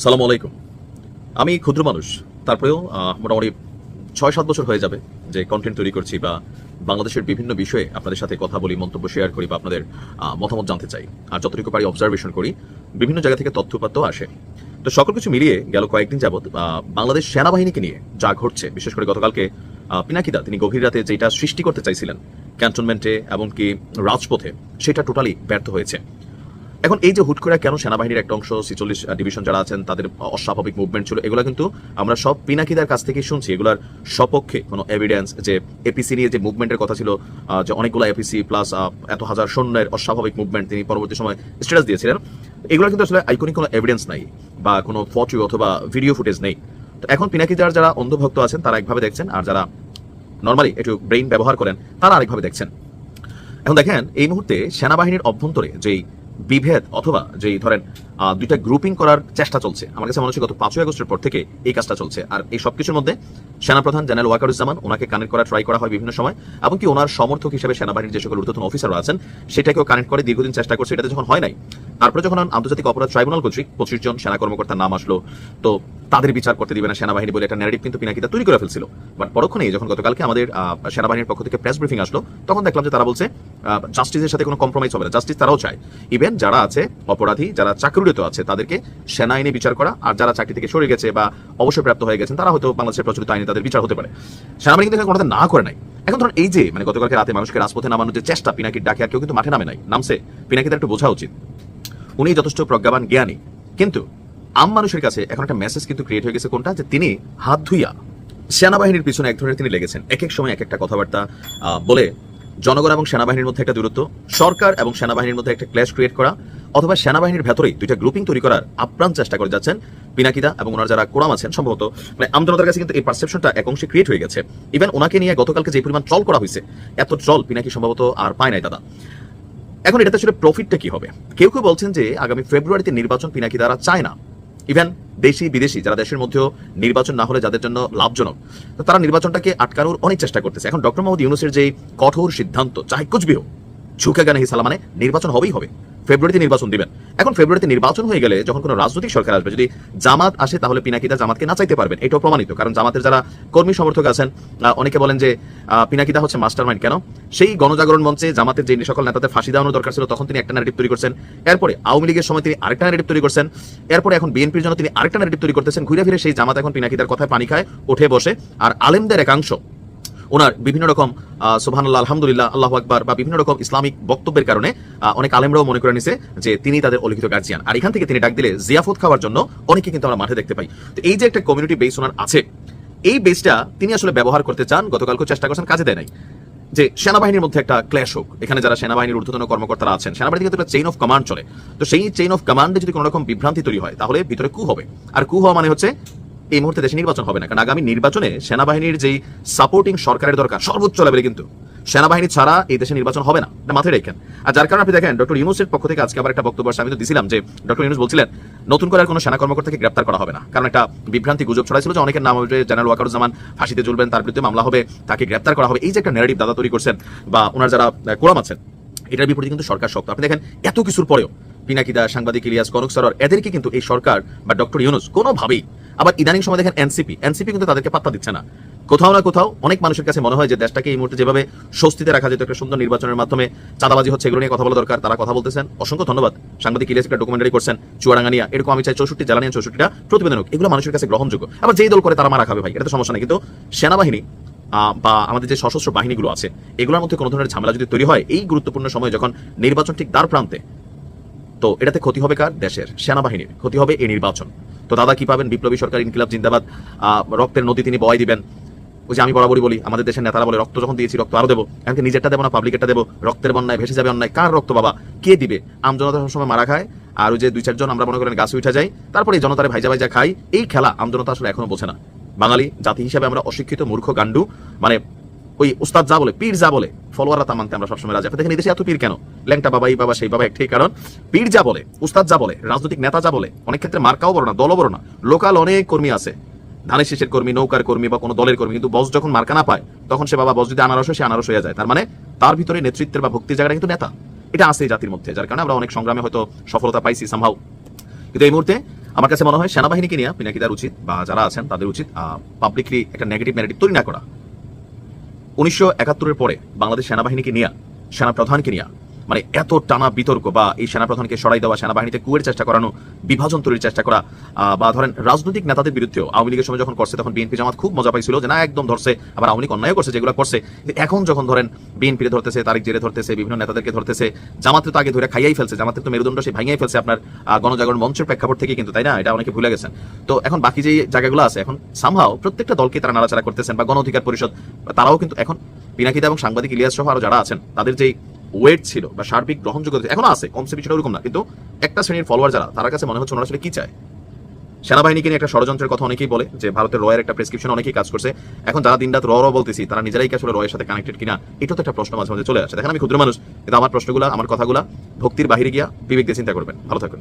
সালাম আলাইকুম। আমি ক্ষুদ্র মানুষ, তারপরেও মোটামুটি ৬-৭ বছর হয়ে যাবে যে কন্টেন্ট তৈরি করছি বা বাংলাদেশের বিভিন্ন বিষয়ে আপনাদের সাথে কথা বলি, মন্তব্য শেয়ার করি বা আপনাদের মতামত জানতে চাই। আর যতটুকু পারি অবজারভেশন করি, বিভিন্ন জায়গা থেকে তথ্যপাত্য আসে। তো সকল কিছু মিলিয়ে গেল কয়েকদিন যাবৎ বাংলাদেশ সেনাবাহিনীকে নিয়ে যা ঘটছে, বিশেষ করে গতকালকে পিনাকিদা তিনি গভীর রাতে যেটা সৃষ্টি করতে চাইছিলেন ক্যান্টনমেন্টে এমনকি রাজপথে, সেটা টোটালি ব্যর্থ হয়েছে। এখন এই যে হুট করে কেন সেনাবাহিনীর একটা অংশ ৪৬ ডিভিশন যারা আছেন তাদের অস্বাভাবিক মুভমেন্ট ছিল, এগুলো কিন্তু আমরা সব পিনাকিদার কাছ থেকে শুনছি। এগুলার সপক্ষে কোনো এভিডেন্স যে এপিসি নিয়ে যে মুভমেন্টের কথা ছিল, যে অনেকগুলো এপিসি প্লাস এত হাজার সৈন্যের অস্বাভাবিক মুভমেন্ট তিনি পরবর্তী সময় স্ট্যাটাস দিয়েছিলেন, এগুলো কিন্তু আসলে আইকনিক কোনো এভিডেন্স নাই বা কোনো ফটো অথবা ভিডিও ফুটেজ নেই। তো এখন পিনাকিদার যারা অন্ধভক্ত আছেন তারা একভাবে দেখছেন, আর যারা নর্মালি একটু ব্রেইন ব্যবহার করেন তারা আরেকভাবে দেখছেন। এখন দেখেন, এই মুহূর্তে সেনাবাহিনীর অভ্যন্তরে যেই বিভেদ অথবা যেই ধরেন দুইটা গ্রুপিং করার চেষ্টা চলছে, আমার কাছে মনে হচ্ছে গত ৫ই আগস্টের পর থেকে এই কাজটা চলছে। আর এই সবকিছুর মধ্যে সেনাপ্রধান জেনারেল ওয়াকারুজ্জামান, ওনাকে কানেক্ট করা ট্রাই করা হয় বিভিন্ন সময়, এমনকি ওনার সমর্থক হিসেবে সেনাবাহিনীর যে সকল ঊর্ধ্বতন অফিসাররা আছেন সেটাকেও কানেক্ট করে দীর্ঘদিন চেষ্টা করছে। এটাতে যখন হয় নাই, তারপরে যখন আন্তর্জাতিক অপরাধ ট্রাইব্যুনাল কর্তৃক ২৫ জন সেনা কর্মকর্তার নাম আসলো, তো তাদের বিচার করতে দিবে না সেনাবাহিনী বলে একটা ন্যারেটিভ কিন্তু পিনাকিদা তৈরি করে ফেলছিল। বাট পরক্ষণেই যখন গতকালকে আমাদের সেনাবাহিনীর পক্ষ থেকে প্রেস ব্রিফিং আসলো, তখন দেখলাম যে তারা বলছে জাস্টিসের সাথে কোনো কম্প্রোমাইজ হবে না, জাস্টিস তারাও চায়। ইভেন যারা আছে অপরাধী, যারা চাকরিরত আছে তাদেরকে সেনা আইনে বিচার করা, আর যারা চাকরি থেকে সরে গেছে বা অবসরপ্রাপ্ত হয়ে গেছেন তারা হয়তো বাংলাদেশের প্রচলিত আইনে তাদের বিচার হতে পারে। সেনাবাহিনী কিন্তু কোনোটা না করে নাই। এখন ধরুন এই যে গতকালকে রাতে মানুষকে রাজপথে নামানোর যে চেষ্টা, পিনাকির ডাকে আর কেউ কিন্তু মাঠে নামে নাই, নামছে। পিনাকিদের একটু বোঝা উচিত, উনি যথেষ্ট প্রজ্ঞাবান জ্ঞানী, কিন্তু আম মানুষের কাছে এখন একটা মেসেজ কিন্তু ক্রিয়েট হয়ে গেছে কোনটা, যে তিনি হাত ধুইয়া সেনাবাহিনীর পিছনে এক ধরনের তিনি লেগেছেন, এক এক সময় এক একটা কথাবার্তা বলে জনগণ এবং সেনাবাহিনীর মধ্যে একটা দূরত্ব, সরকার এবং সেনাবাহিনীর মধ্যে একটা ক্ল্যাশ ক্রিয়েট করা, অথবা সেনাবাহিনীর ভেতরেই দুইটা গ্রুপিং তৈরি করার আপ্রাণ চেষ্টা করে যাচ্ছেন পিনাকিদা এবং ওনার যারা কোরাম আছেন। সম্ভবত আমজনতার কাছে কিন্তু এই পারসেপশনটা এক অংশে ক্রিয়েট হয়ে গেছে। ইভেন ওনাকে নিয়ে গতকালকে যে পরিমাণ ট্রল করা হয়েছে, এত ট্রল পিনাকি সম্ভবত আর পায় নাই দাদা। এখন এটাতে আসলে প্রফিটটা কি হবে? কেউ কেউ বলছেন যে আগামী ফেব্রুয়ারিতে নির্বাচন পিনাকিদারা চায় না। ইভেন দেশি বিদেশি যারা দেশের মধ্যেও নির্বাচন না হলে যাদের জন্য লাভজনক, তারা নির্বাচনটাকে আটকানোর অনেক চেষ্টা করতেছে। এখন ডক্টর মোহাম্মদ ইউনূসের যে কঠোর সিদ্ধান্ত, চাহে কুচবিহ ঝুঁকে গানে হিসালা, মানে নির্বাচন হবেই হবে, ফেব্রুয়ারিতে নির্বাচন দিবেন। এখন ফেব্রুয়ারিতে নির্বাচন হয়ে গেলে যখন কোনো রাজনৈতিক সরকার আসবে, যদি জামাত আসে তাহলে পিনাকিদা জামাতকে না চাইতে পারবেন, এটাও প্রমাণিত। কারণ জামাতের যারা কর্মী সমর্থক আছেন অনেকে বলেন যে পিনাকিদা হচ্ছে মাস্টার মাইন্ড। কেন? সেই গণজাগরণ মঞ্চে জামাতের যে সকল নেতাদের ফাঁসি দেওয়ানো দরকার ছিল তখন তিনি একটা ন্যারেটিভ তৈরি করছেন, এরপরে আওয়ামী লীগের সময় তিনি আরেকটা ন্যারেটিভ তৈরি করছেন, এরপরে এখন বিএনপির জন্য তিনি আরেকটা ন্যারেটিভ তৈরি করতেছেন। ঘুরে ফিরে সেই জামাত এখন পিনাকিদার কথায় পানি খায়, উঠে বসে। আর আলেমদের একাংশ ওনার বিভিন্ন রকম সুবহানাল্লাহ, আলহামদুলিল্লাহ, আল্লাহু আকবার বা বিভিন্ন রকম ইসলামিক বক্তব্যের কারণে অনেক আলেমরাও মনে করে নিছে যে তিনি তাদের অলিখিত গার্জিয়ান। আর এখান থেকে তিনি ডাক দিলে জিয়াফত খাওয়ার জন্য অনেকে কিন্তু আমরা মাঠে দেখতে পাই। তো এই যে একটা কমিউনিটি বেস ওনার আছে, এই বেসটা তিনি আসলে ব্যবহার করতে চান। গতকালকেও চেষ্টা করছেন, কাজে দেয় নাই। যে সেনাবাহিনীর মধ্যে একটা ক্ল্যাশ হোক, এখানে যারা সেনাবাহিনীর ঊর্ধ্বতন কর্মকর্তারা আছেন, সেনাবাহিনী কিন্তু একটা চেইন অফ কমান্ড চলে। তো সেই চেইন অফ কমান্ডে যদি কোনো রকম বিভ্রান্তি তৈরি হয় তাহলে ভিতরে কু হবে। আর কু হওয়া মানে হচ্ছে এই মুহূর্তে দেশে নির্বাচন হবে না। কারণ আগামী নির্বাচনে সেনাবাহিনীর যেই সাপোর্টিং সরকারের দরকার সর্বোচ্চ লেভেলে, কিন্তু সেনাবাহিনী ছাড়া এই দেশে নির্বাচন হবে না, এটা মাথায় রেখেন। আর যার কারণে আপনি দেখেন ডক্টর ইউনূসের পক্ষ থেকে আজকে আবার একটা বক্তব্য আসছে। আমি তো দিছিলাম যে ডক্টর ইউনূস বলছিলেন নতুন করে আর কোনো সেনা কর্মকর্তাকে গ্রেপ্তার করা হবে না, কারণ একটা বিভ্রান্তি গুজব ছড়াইছিল যে অনেকের নাম হবে জেনারেল ওয়াকারুজ্জামান ফাঁসিতে ঝুলবেন, তার বিরুদ্ধে মামলা হবে, তাকে গ্রেপ্তার করা হবে। এই যে একটা ন্যারেটিভ দাদা তৈরি করছেন বা ওনার যারা কোরাম আছেন, এটার বিপরীতে কিন্তু সরকার শক্ত। আপনি দেখেন এত কিছুর পরেও পিনাকিদা, সাংবাদিক ইলিয়াস, কনক সরোয়ার, এদেরকে কিন্তু এই সরকার বা ডক্টর ইউনূস কোনোভাবেই, আবার ইদানিং সময় দেখেন এনসিপি কিন্তু তাদেরকে পাত্তা দিচ্ছে না। কোথাও না কোথাও অনেক মানুষের কাছে মনে হয় যে দেশটাকে এই মুহূর্তে যেভাবে স্বস্তিতে রাখা যেত একটা সুন্দর নির্বাচনের মাধ্যমে, চাঁদাবাজি হচ্ছে, এগুলো নিয়ে কথা বলা দরকার, তারা কথা বলতেছেন। অসংখ্য ধন্যবাদ। সাংবাদিক ইলিয়াস একটা ডকুমেন্টারি করছেন চুয়াডাঙ্গা নিয়ে, এরকম আমি চাই 64 জেলা নিয়ে 64টা প্রতিবেদন হোক, এগুলো মানুষের কাছে গ্রহণযোগ্য। আবার যেই দল করে তারা মারা খাবে ভাই, এটা তো সমস্যা নেই। কিন্তু সেনাবাহিনী বা আমাদের যে সশস্ত্র বাহিনীগুলো আছে, এগুলোর মধ্যে কোনো ধরনের ঝামেলা যদি তৈরি হয় এই গুরুত্বপূর্ণ সময় যখন নির্বাচন ঠিক দ্বার প্রান্তে, তো এটাতে ক্ষতি হবে কার? দেশের সেনাবাহিনীর ক্ষতি হবে এই নির্বাচন। তো দাদা কি পাবেন? বিপ্লবী সরকার, ইনকিলাব জিন্দাবাদ, রক্তের নদী তিনি বয় দিবেন। ওই যে আমি বরাবরই বলি, আমাদের দেশের নেতারা বলে রক্ত যখন দিয়েছি রক্ত আরো দেবো, এমনকি নিজেরটা দেবো না পাবলিকেরটা দেবো। রক্তের বন্যায় ভেসে যাবে অন্যায়, কার রক্ত বাবা? কে দিবে? আমজনতা সবসময় মারা খায়, আর ওই যে 2-4 জন আমরা মনে করেন গাছে উঠে যাই, তারপরে এই জনতারে ভাইজা ভাইজা খাই। এই খেলা আমজনতা আসলে এখনো বোঝে না। বাঙালি জাতি হিসেবে আমরা অশিক্ষিত, মূর্খ, গান্ডু। মানে ওই উস্তাদ যা বলে, পীর যা বলে, ফলোয়াররা তা মানতে আমরা সবসময় রাজি। আপনি দেখেন এই দেশে এত পীর কেন? ল্যাংটা বাবা, এই বাবা, সেই বাবা, একটাই কারণ পীর যা বলে, উস্তাদ যা বলে, রাজনৈতিক নেতা যা বলে, অনেক ক্ষেত্রে মার্কাও বড় না, দলও বড় না, লোকাল অনেক কর্মী আছে, ধানের শীষের কর্মী, নৌকার কর্মী বা কোনো দলের কর্মী, কিন্তু বস যখন মার্কা না পায় তখন সে বাবা, বস যদি আনারস হয় সে আনারস হয়ে যায়। তার মানে তার ভিতরে নেতৃত্বের বা ভক্তির জায়গাটা কিন্তু নেতা। এটা আছে এই জাতির মধ্যে, যার কারণে আমরা অনেক সংগ্রামে হয়তো সফলতা পাইছি সামহাউ। কিন্তু এই মুহূর্তে আমার কাছে মনে হয় সেনাবাহিনীকে নিয়ে পিনাকিদার উচিত বা যারা আছেন তাদের উচিত পাবলিকলি একটা নেগেটিভ ন্যারেটিভ তৈরি না করা। 1971-এর পরে বাংলাদেশ সেনাবাহিনীকে নিয়ে, সেনাপ্রধানকে নিয়ে মানে এত টানা বিতর্ক বা এই সেনাপ্রধানকে সরাই দেওয়া, সেনাবাহিনীতে কুয়ের চেষ্টা করানো, বিভাজন তৈরির চেষ্টা করা, বা ধরেন রাজনৈতিক নেতাদের বিরুদ্ধেও আওয়ামী লীগের সময় যখন করছে তখন বিএনপি জামাত খুব মজা পাইছিল যে না একদম ধরছে, আবার আওয়ামী লীগ অন্যায় করছে যেগুলো করছে। এখন যখন ধরেন বিএনপিতে ধরতেছে, তারিখ জেরে ধরতেছে, বিভিন্ন নেতাদেরকে ধরতেছে, জামাতের তো আগে ধরে খাইয়াই ফেলছে, জামাতের তো মেরুদণ্ড সে ভাঙিয়াই ফেলছে আপনার গণজাগরণ মঞ্চের প্রেক্ষাপট থেকে, কিন্তু তাই না, এটা অনেকে ভুলে গেছেন। তো এখন বাকি যে জায়গাগুলো আছে এখন সামহাও প্রত্যেকটা দলকে তারা নাড়াচাড়া করতেছেন, বা গণ অধিকার পরিষদ তারাও কিন্তু এখন পিনাকিদা এবং সাংবাদিক ইলিয়াস সহ আরো যারা আছেন তাদের যেই ওয়েট ছিল বা সার্বিক গ্রহণযোগ্যতা এখনো আছে, কমসে বিষয়টা ওরকম না, কিন্তু একটা শ্রেণীর ফলোয়ার যারা, তার কাছে মনে হচ্ছে ওনারা আসলে কি চায়। সেনাবাহিনীকে নিয়ে একটা ষড়যন্ত্রের কথা অনেকেই বলে যে ভারতের রয়ের একটা প্রেসক্রিপশন অনেকেই কাজ করছে। এখন যারা দিনরাত র বলতেছি তারা নিজেরাই কি আসলে রয়ের সাথে কানেক্টেড কিনা, এটা তো একটা প্রশ্ন মাঝে মাঝে চলে আসে। দেখেন আমি ক্ষুদ্র মানুষ, কিন্তু আমার প্রশ্নগুলো, আমার কথাগুলো ভক্তির বাহিরে গিয়া বিবেক দিয়ে চিন্তা করবেন। ভালো থাকুন।